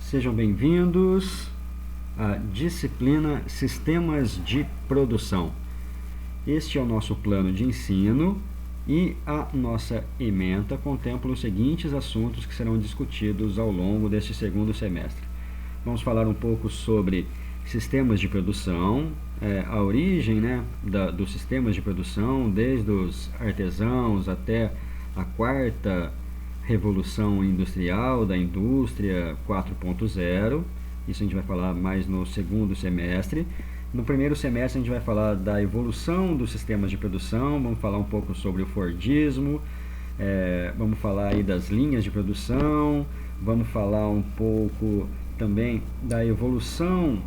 Sejam bem-vindos à disciplina Sistemas de Produção. Este é o nosso plano de ensino e a nossa ementa contempla os seguintes assuntos que serão discutidos ao longo deste segundo semestre. Vamos falar um pouco sobre sistemas de produção, a origem dos sistemas de produção, desde os artesãos até a quarta revolução industrial da indústria 4.0. Isso a gente vai falar mais no segundo semestre. No primeiro semestre a gente vai falar da evolução dos sistemas de produção, vamos falar um pouco sobre o Fordismo, vamos falar aí das linhas de produção, vamos falar um pouco também da evolução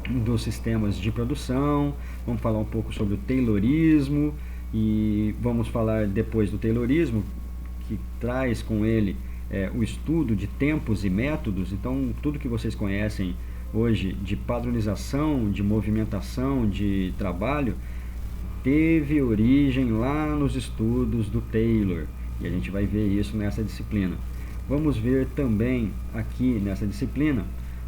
dos sistemas de produção, vamos falar um pouco sobre o Taylorismo e vamos falar depois do Taylorismo, que traz com ele o estudo de tempos e métodos. Então, tudo que vocês conhecem hoje de padronização, de movimentação, de trabalho, teve origem lá nos estudos do Taylor, e a gente vai ver isso nessa disciplina. Vamos ver também aqui nessa disciplina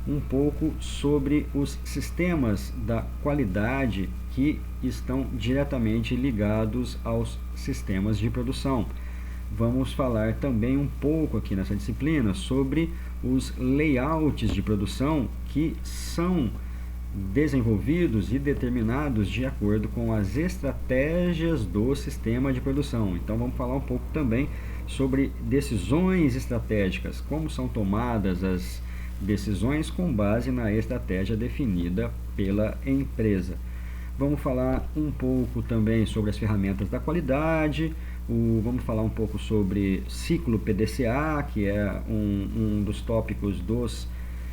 um pouco sobre os sistemas da qualidade que estão diretamente ligados aos sistemas de produção. Vamos falar também um pouco aqui nessa disciplina sobre os layouts de produção que são desenvolvidos e determinados de acordo com as estratégias do sistema de produção. Então vamos falar um pouco também sobre decisões estratégicas, como são tomadas as decisões com base na estratégia definida pela empresa. Vamos falar um pouco também sobre as ferramentas da qualidade, vamos falar um pouco sobre ciclo PDCA, que é um dos tópicos dos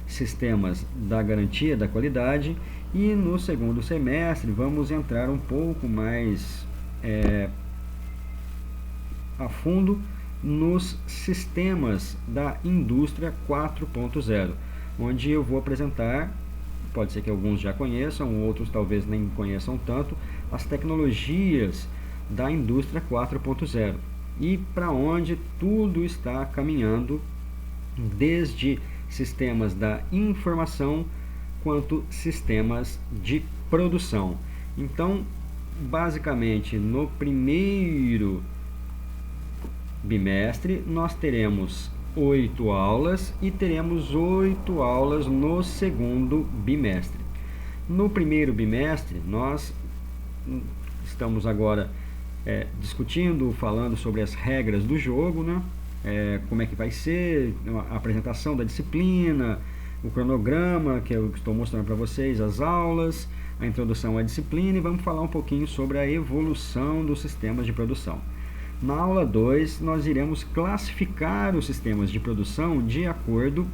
sistemas da garantia da qualidade, e no segundo semestre vamos entrar um pouco mais a fundo nos sistemas da indústria 4.0, onde eu vou apresentar, pode ser que alguns já conheçam, outros talvez nem conheçam tanto, as tecnologias da indústria 4.0 e para onde tudo está caminhando, desde sistemas da informação quanto sistemas de produção. Então, basicamente, no primeiro bimestre nós teremos 8 aulas e teremos 8 aulas no segundo bimestre. No primeiro bimestre nós estamos agora discutindo, falando sobre as regras do jogo, como é que vai ser a apresentação da disciplina, o cronograma que eu estou mostrando para vocês, as aulas, a introdução à disciplina, e vamos falar um pouquinho sobre a evolução dos sistemas de produção. Na aula 2, nós iremos classificar os sistemas de produção de acordo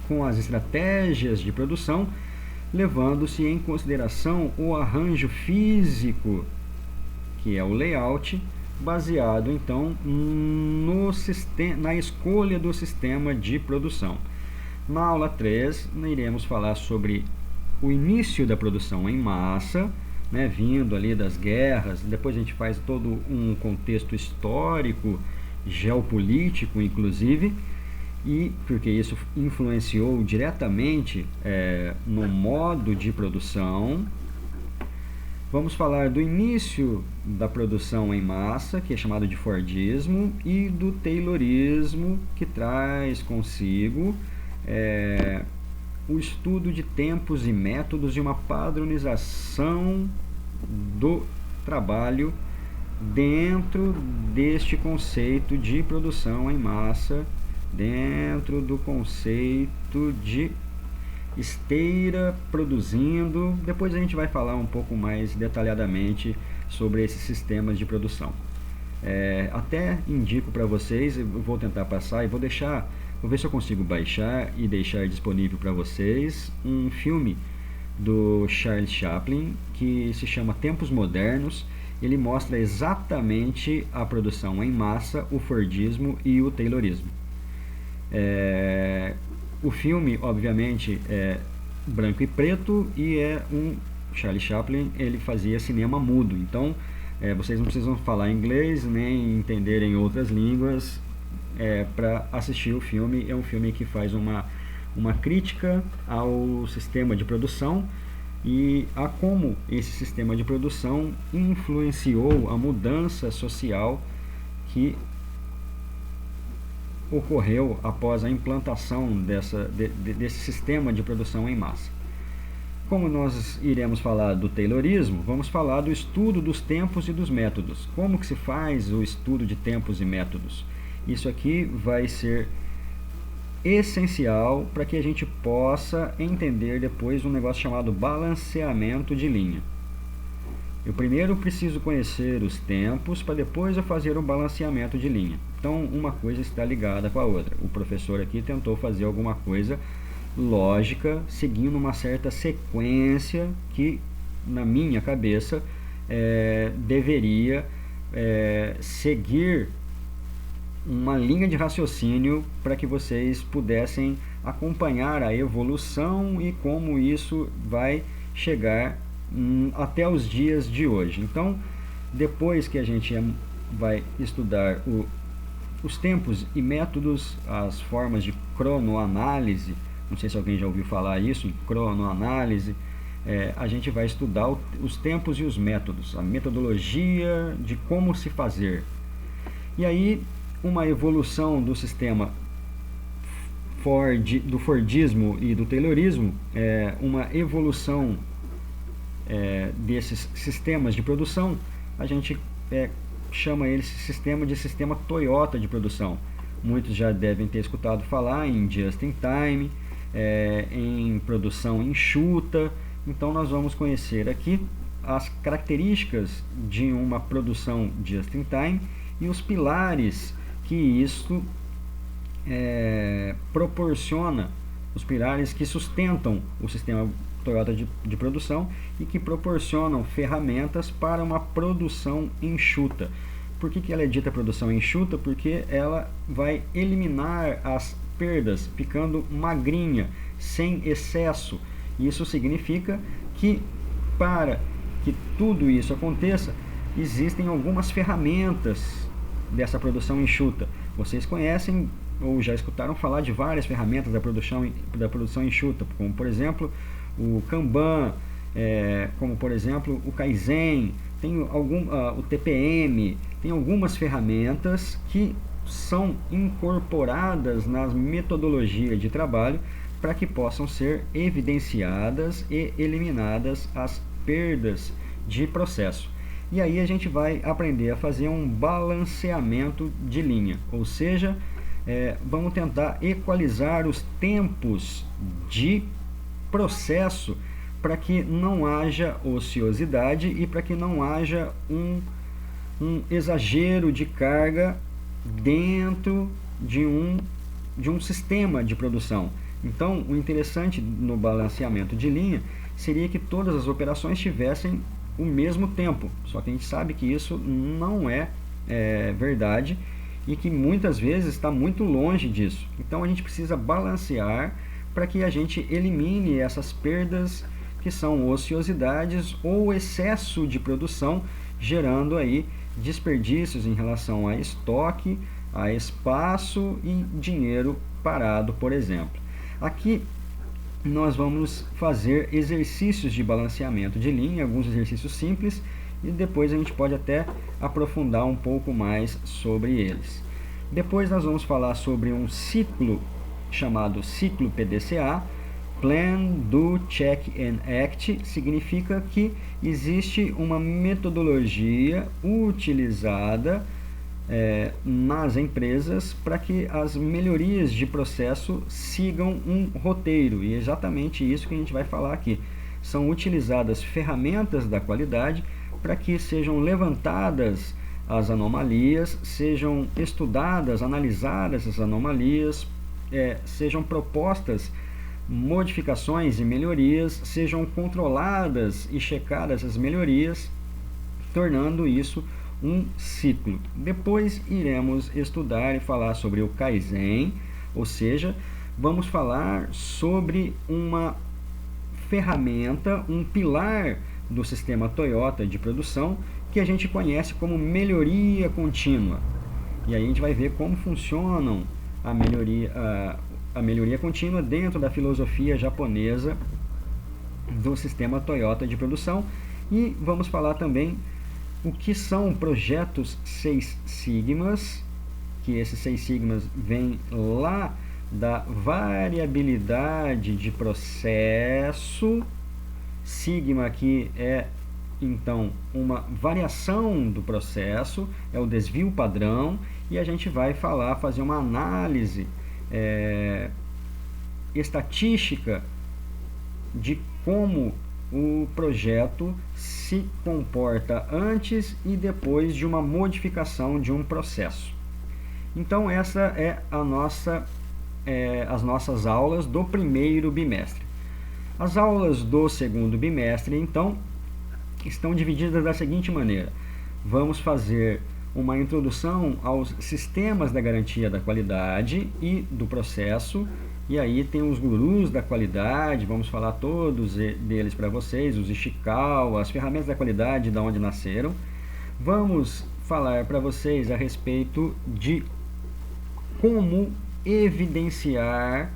com as estratégias de produção, levando-se em consideração o arranjo físico, que é o layout, baseado então na escolha do sistema de produção. Na aula 3, nós iremos falar sobre o início da produção em massa, vindo ali das guerras. Depois a gente faz todo um contexto histórico, geopolítico inclusive, e porque isso influenciou diretamente no modo de produção. Vamos falar do início da produção em massa, que é chamado de Fordismo, e do Taylorismo, que traz consigo o estudo de tempos e métodos e uma padronização do trabalho dentro deste conceito de produção em massa, dentro do conceito de esteira produzindo. Depois a gente vai falar um pouco mais detalhadamente sobre esses sistemas de produção. Até indico para vocês, eu vou tentar passar e vou ver se eu consigo baixar e deixar disponível para vocês um filme do Charles Chaplin que se chama Tempos Modernos. Ele mostra exatamente a produção em massa, o Fordismo e o Taylorismo. O filme, obviamente, é branco e preto e Charles Chaplin, ele fazia cinema mudo. Então, vocês não precisam falar inglês nem entenderem outras línguas para assistir o filme. É um filme que faz uma uma crítica ao sistema de produção e a como esse sistema de produção influenciou a mudança social que ocorreu após a implantação desse sistema de produção em massa. Como nós iremos falar do Taylorismo, vamos falar do estudo dos tempos e dos métodos. Como que se faz o estudo de tempos e métodos? Isso aqui vai ser essencial para que a gente possa entender depois um negócio chamado balanceamento de linha. Eu primeiro preciso conhecer os tempos para depois eu fazer um balanceamento de linha. Então, uma coisa está ligada com a outra. O professor aqui tentou fazer alguma coisa lógica, seguindo uma certa sequência que, na minha cabeça, deveria seguir uma linha de raciocínio para que vocês pudessem acompanhar a evolução e como isso vai chegar até os dias de hoje. Então, depois que a gente vai estudar os tempos e métodos, as formas de cronoanálise, não sei se alguém já ouviu falar isso, em cronoanálise, a gente vai estudar os tempos e os métodos, a metodologia de como se fazer. E aí, uma evolução do sistema do Fordismo e do Taylorismo, uma evolução desses sistemas de produção, a gente chama ele de sistema Toyota de produção. Muitos já devem ter escutado falar em just in time, em produção enxuta. Então nós vamos conhecer aqui as características de uma produção just in time e os pilares que isso proporciona, os pilares que sustentam o sistema Toyota de produção e que proporcionam ferramentas para uma produção enxuta. Por que ela é dita produção enxuta? Porque ela vai eliminar as perdas, ficando magrinha, sem excesso. Isso significa que, para que tudo isso aconteça, existem algumas ferramentas dessa produção enxuta. Vocês conhecem ou já escutaram falar de várias ferramentas da produção enxuta, como por exemplo o Kanban, como por exemplo o Kaizen, tem o TPM, tem algumas ferramentas que são incorporadas nas metodologias de trabalho para que possam ser evidenciadas e eliminadas as perdas de processo. E aí a gente vai aprender a fazer um balanceamento de linha, ou seja, vamos tentar equalizar os tempos de processo para que não haja ociosidade e para que não haja um exagero de carga dentro de um sistema de produção. Então, o interessante no balanceamento de linha seria que todas as operações tivessem o mesmo tempo, só que a gente sabe que isso não é verdade e que muitas vezes está muito longe disso. Então a gente precisa balancear para que a gente elimine essas perdas que são ociosidades ou excesso de produção, gerando aí desperdícios em relação a estoque, a espaço e dinheiro parado, por exemplo. Aqui nós vamos fazer exercícios de balanceamento de linha, alguns exercícios simples, e depois a gente pode até aprofundar um pouco mais sobre eles. Depois nós vamos falar sobre um ciclo chamado ciclo PDCA, Plan, Do, Check and Act. Significa que existe uma metodologia utilizada nas empresas para que as melhorias de processo sigam um roteiro, e é exatamente isso que a gente vai falar aqui. São utilizadas ferramentas da qualidade para que sejam levantadas as anomalias, sejam estudadas, analisadas as anomalias, sejam propostas modificações e melhorias, sejam controladas e checadas as melhorias, tornando isso um ciclo. Depois iremos estudar e falar sobre o Kaizen, ou seja, vamos falar sobre uma ferramenta, um pilar do sistema Toyota de produção que a gente conhece como melhoria contínua. E aí a gente vai ver como funcionam a melhoria, a melhoria contínua dentro da filosofia japonesa do sistema Toyota de produção. E vamos falar também o que são projetos 6 sigmas, que esses 6 sigmas vêm lá da variabilidade de processo. Sigma aqui é então uma variação do processo, é o desvio padrão, e a gente vai fazer uma análise estatística de como o projeto se comporta antes e depois de uma modificação de um processo. Então essa é as nossas aulas do primeiro bimestre. As aulas do segundo bimestre, então, estão divididas da seguinte maneira: vamos fazer uma introdução aos sistemas da garantia da qualidade e do processo, e aí tem os gurus da qualidade, vamos falar todos deles para vocês, os Ishikawa, as ferramentas da qualidade, de onde nasceram. Vamos falar para vocês a respeito de como evidenciar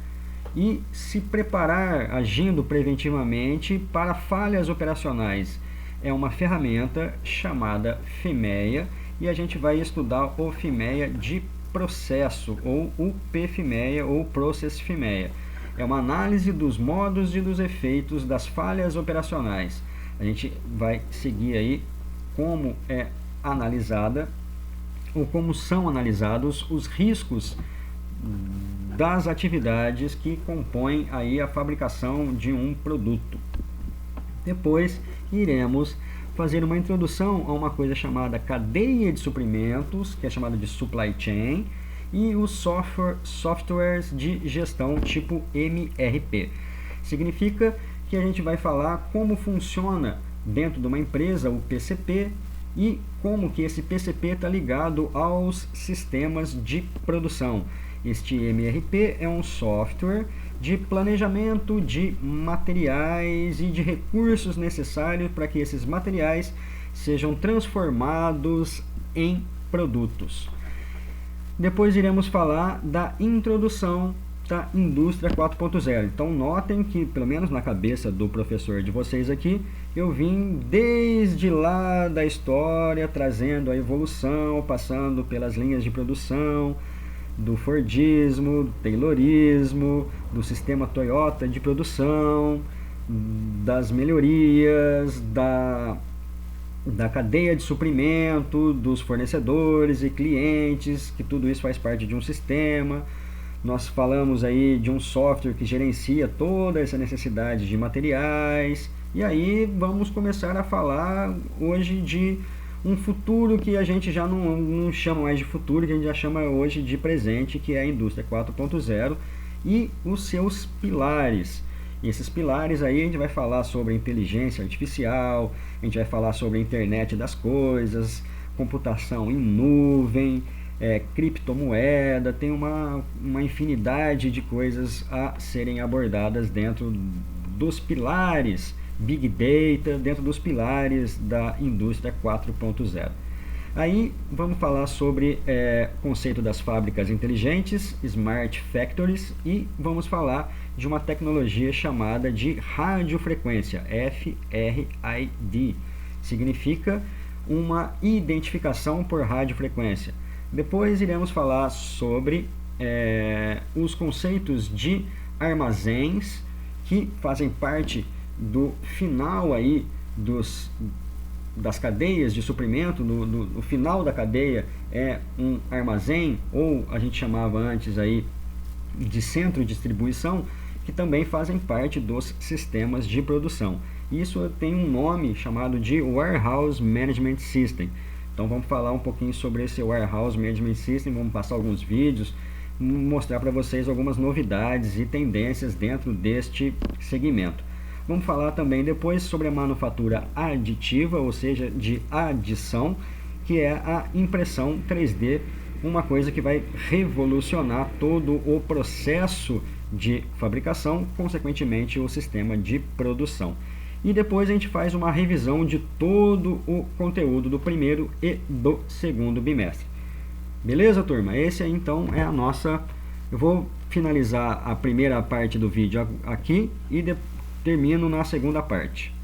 e se preparar agindo preventivamente para falhas operacionais. É uma ferramenta chamada FIMEA, e a gente vai estudar o FIMEA de processo, ou o PFIMEA, ou Process FIMEA. É uma análise dos modos e dos efeitos das falhas operacionais. A gente vai seguir aí como é analisada, ou como são analisados os riscos das atividades que compõem aí a fabricação de um produto. Depois iremos fazer uma introdução a uma coisa chamada cadeia de suprimentos, que é chamada de supply chain, e os softwares de gestão tipo MRP. Significa que a gente vai falar como funciona dentro de uma empresa o PCP e como que esse PCP está ligado aos sistemas de produção. Este MRP é um software de planejamento de materiais e de recursos necessários para que esses materiais sejam transformados em produtos. Depois iremos falar da introdução da indústria 4.0. Então notem que, pelo menos na cabeça do professor de vocês aqui, eu vim desde lá da história, trazendo a evolução, passando pelas linhas de produção, do Fordismo, do Taylorismo, do sistema Toyota de produção, das melhorias, da cadeia de suprimento, dos fornecedores e clientes, que tudo isso faz parte de um sistema. Nós falamos aí de um software que gerencia toda essa necessidade de materiais. E aí vamos começar a falar hoje de um futuro que a gente já não chama mais de futuro, que a gente já chama hoje de presente, que é a indústria 4.0 e os seus pilares. E esses pilares aí a gente vai falar sobre inteligência artificial, a gente vai falar sobre a internet das coisas, computação em nuvem, criptomoeda, tem uma infinidade de coisas a serem abordadas dentro dos pilares Big Data, dentro dos pilares da indústria 4.0. Aí vamos falar sobre o conceito das fábricas inteligentes, Smart Factories, e vamos falar de uma tecnologia chamada de radiofrequência, FRID. Significa uma identificação por radiofrequência. Depois iremos falar sobre os conceitos de armazéns, que fazem parte do final aí das cadeias de suprimento. No final da cadeia é um armazém, ou a gente chamava antes aí de centro de distribuição, que também fazem parte dos sistemas de produção. Isso tem um nome chamado de Warehouse Management System. Então vamos falar um pouquinho sobre esse Warehouse Management System, vamos passar alguns vídeos, mostrar para vocês algumas novidades e tendências dentro deste segmento. Vamos falar também depois sobre a manufatura aditiva, ou seja, de adição, que é a impressão 3D, uma coisa que vai revolucionar todo o processo de fabricação, consequentemente o sistema de produção. E depois a gente faz uma revisão de todo o conteúdo do primeiro e do segundo bimestre. Beleza, turma? Esse aí, então é a nossa... Eu vou finalizar a primeira parte do vídeo aqui e termino na segunda parte.